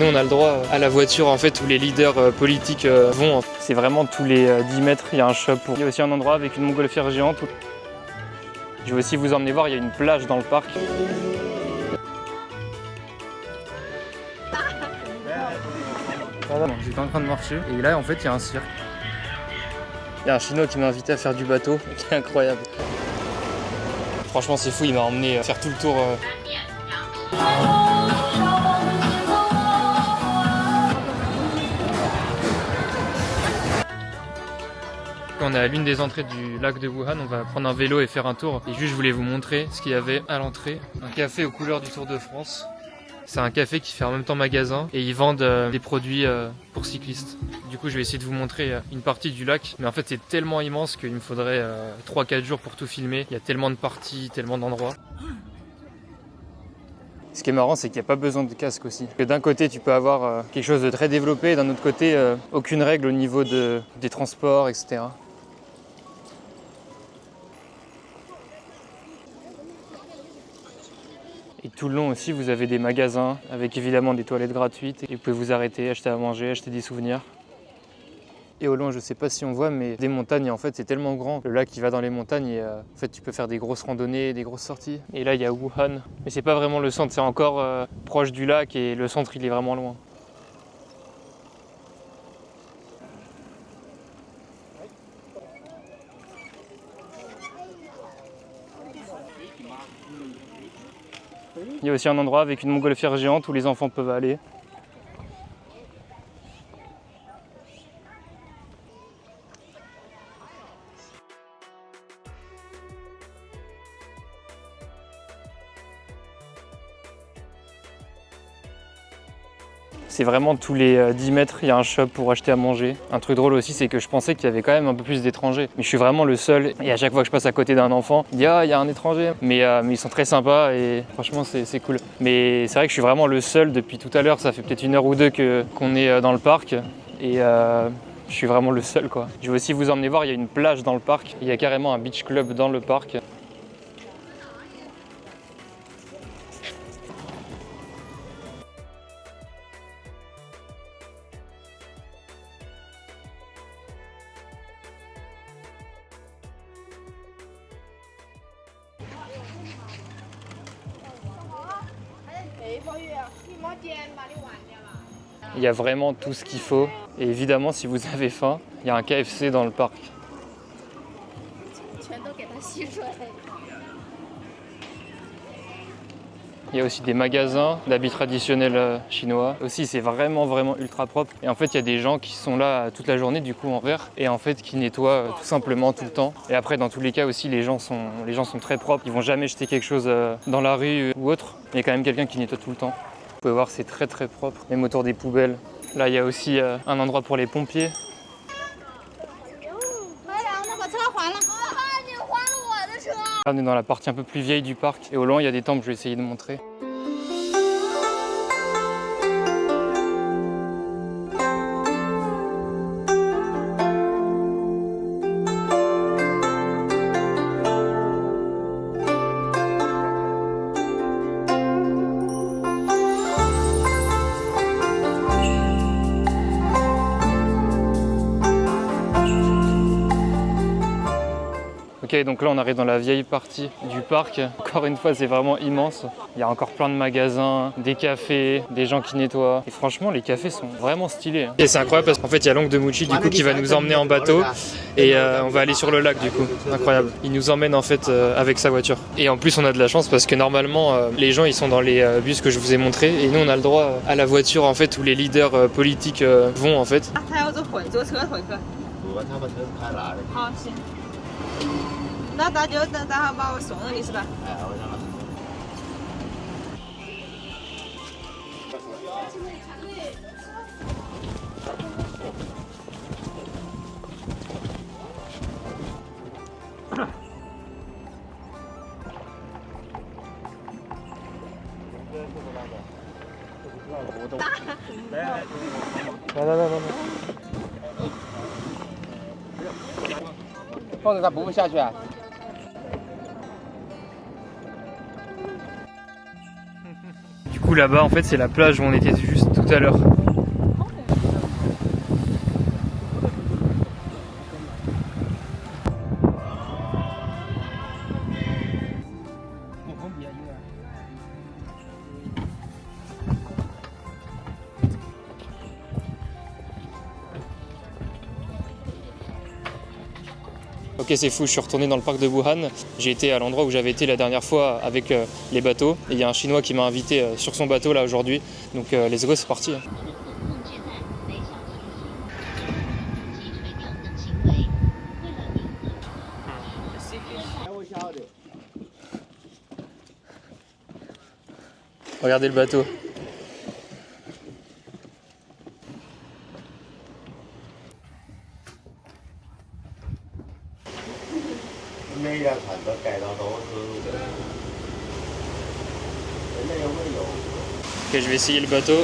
Nous on a le droit à la voiture en fait où les leaders politiques vont. C'est vraiment tous les 10 mètres, il y a un shop. Il y a aussi un endroit avec une montgolfière géante. Je vais aussi vous emmener voir, il y a une plage dans le parc. Voilà, j'étais en train de marcher et là en fait il y a un cirque. Il y a un Chinois qui m'a invité à faire du bateau, c'est incroyable. Franchement c'est fou, il m'a emmené faire tout le tour. On est à l'une des entrées du lac de Wuhan, on va prendre un vélo et faire un tour. Et juste je voulais vous montrer ce qu'il y avait à l'entrée. Un café aux couleurs du Tour de France. C'est un café qui fait en même temps magasin et ils vendent des produits pour cyclistes. Du coup je vais essayer de vous montrer une partie du lac. Mais en fait c'est tellement immense qu'il me faudrait 3-4 jours pour tout filmer. Il y a tellement de parties, tellement d'endroits. Ce qui est marrant, c'est qu'il n'y a pas besoin de casque aussi. D'un côté, tu peux avoir quelque chose de très développé, d'un autre côté, aucune règle au niveau des transports, etc. Et tout le long aussi, vous avez des magasins avec évidemment des toilettes gratuites. Et vous pouvez vous arrêter, acheter à manger, acheter des souvenirs. Et au loin, je ne sais pas si on voit, mais des montagnes, en fait, c'est tellement grand. Le lac, il va dans les montagnes et en fait, tu peux faire des grosses randonnées, des grosses sorties. Et là, il y a Wuhan. Mais c'est pas vraiment le centre, c'est encore proche du lac et le centre, il est vraiment loin. Il y a aussi un endroit avec une montgolfière géante où les enfants peuvent aller. C'est vraiment tous les 10 mètres, il y a un shop pour acheter à manger. Un truc drôle aussi, c'est que je pensais qu'il y avait quand même un peu plus d'étrangers. Mais je suis vraiment le seul. Et à chaque fois que je passe à côté d'un enfant, il dit « Ah, il y a un étranger ». Mais ils sont très sympas et franchement, c'est cool. Mais c'est vrai que je suis vraiment le seul depuis tout à l'heure. Ça fait peut-être 1 heure ou 2 qu'on est dans le parc. Et je suis vraiment le seul, quoi. Je vais aussi vous emmener voir, il y a une plage dans le parc. Il y a carrément un beach club dans le parc. Il y a vraiment tout ce qu'il faut. Et évidemment, si vous avez faim, il y a un KFC dans le parc. Il y a aussi des magasins d'habits traditionnels chinois. Aussi, c'est vraiment ultra propre. Et en fait, il y a des gens qui sont là toute la journée, du coup, en vert, et en fait, qui nettoient tout simplement tout le temps. Et après, dans tous les cas aussi, les gens sont très propres. Ils vont jamais jeter quelque chose dans la rue ou autre. Il y a quand même quelqu'un qui nettoie tout le temps. Vous pouvez voir, c'est très propre, même autour des poubelles. Là, il y a aussi un endroit pour les pompiers. Là, on est dans la partie un peu plus vieille du parc. Et au loin, il y a des temples, je vais essayer de montrer. Ok, donc là on arrive dans la vieille partie du parc. Encore une fois, c'est vraiment immense. Il y a encore plein de magasins, des cafés, des gens qui nettoient. Et franchement, les cafés sont vraiment stylés. Et c'est incroyable parce qu'en fait, il y a l'oncle de Mouchi du coup qui va nous emmener en bateau et on va aller sur le lac du coup. Incroyable. Il nous emmène en fait avec sa voiture. Et en plus, on a de la chance parce que normalement, les gens ils sont dans les bus que je vous ai montrés et nous on a le droit à la voiture en fait où les leaders politiques vont en fait. Du coup là-bas en fait c'est la plage où on était juste tout à l'heure. Ok, c'est fou, je suis retourné dans le parc de Wuhan. J'ai été à l'endroit où j'avais été la dernière fois avec les bateaux. Et il y a un Chinois qui m'a invité sur son bateau là aujourd'hui. Donc let's go, c'est parti. Regardez le bateau. Ok, je vais essayer le bateau.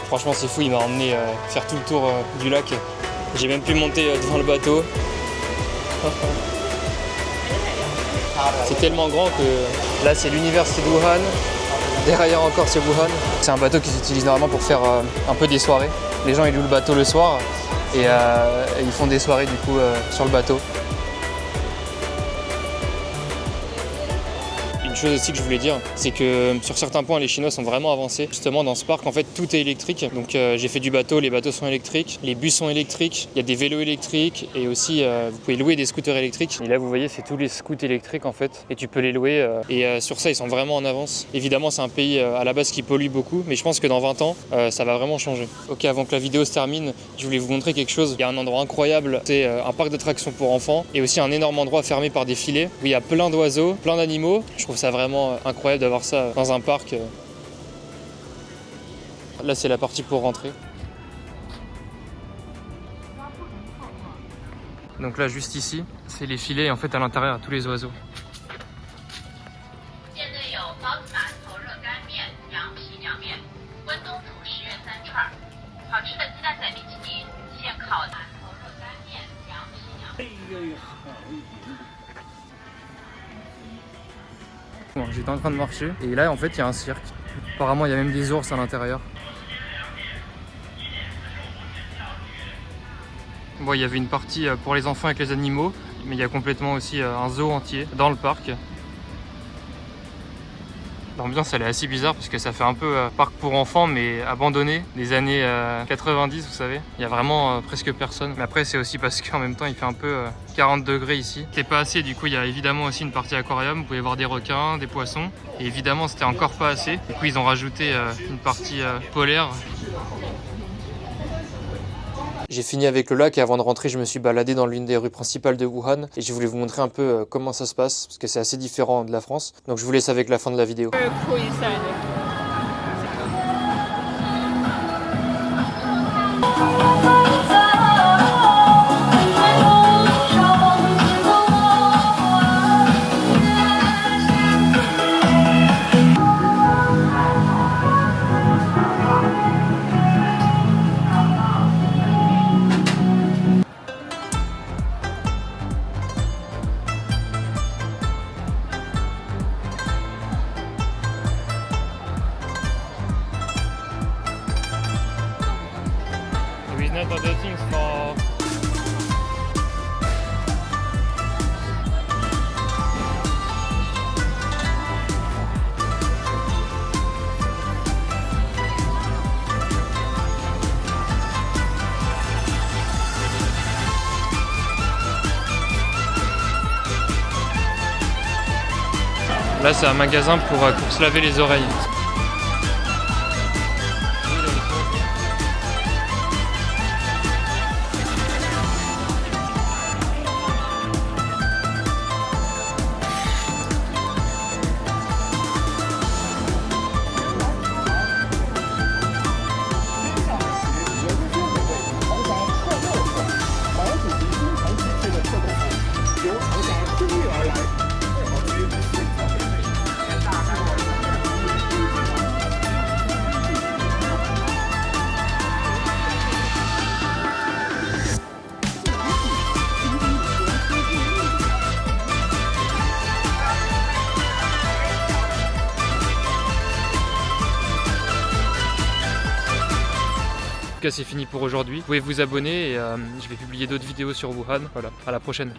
Franchement c'est fou, il m'a emmené faire tout le tour du lac. J'ai même pu monter devant le bateau. C'est tellement grand que là c'est l'université de Wuhan. Derrière encore c'est Wuhan. C'est un bateau qui s'utilise normalement pour faire un peu des soirées. Les gens ils louent le bateau le soir et ils font des soirées du coup sur le bateau. Une chose aussi que je voulais dire, c'est que sur certains points les Chinois sont vraiment avancés. Justement dans ce parc en fait tout est électrique. Donc j'ai fait du bateau, les bateaux sont électriques, les bus sont électriques, il y a des vélos électriques et aussi vous pouvez louer des scooters électriques. Et là vous voyez c'est tous les scooters électriques en fait et tu peux les louer et sur ça ils sont vraiment en avance. Évidemment c'est un pays à la base qui pollue beaucoup mais je pense que dans 20 ans ça va vraiment changer. Ok, avant que la vidéo se termine, je voulais vous montrer quelque chose. Il y a un endroit incroyable, c'est un parc d'attractions pour enfants et aussi un énorme endroit fermé par des filets où il y a plein d'oiseaux, plein d'animaux. Je trouve ça vraiment incroyable d'avoir ça dans un parc. Là c'est la partie pour rentrer. Donc là juste ici, c'est les filets et en fait à l'intérieur à tous les oiseaux. Bon, j'étais en train de marcher et là en fait il y a un cirque. Apparemment il y a même des ours à l'intérieur. Bon, il y avait une partie pour les enfants avec les animaux, mais il y a complètement aussi un zoo entier dans le parc. L'ambiance elle est assez bizarre parce que ça fait un peu parc pour enfants mais abandonné des années 90 vous savez. Il y a vraiment presque personne. Mais après c'est aussi parce qu'en même temps il fait un peu 40 degrés ici. C'est pas assez, du coup il y a évidemment aussi une partie aquarium. Vous pouvez voir des requins, des poissons. Et évidemment c'était encore pas assez. Du coup ils ont rajouté une partie polaire. J'ai fini avec le lac et avant de rentrer, je me suis baladé dans l'une des rues principales de Wuhan et je voulais vous montrer un peu comment ça se passe parce que c'est assez différent de la France. Donc je vous laisse avec la fin de la vidéo. There is not other things for... Là c'est un magasin pour se laver les oreilles. tout cas c'est fini pour aujourd'hui. Vous pouvez vous abonner et je vais publier d'autres vidéos sur Wuhan. Voilà, à la prochaine.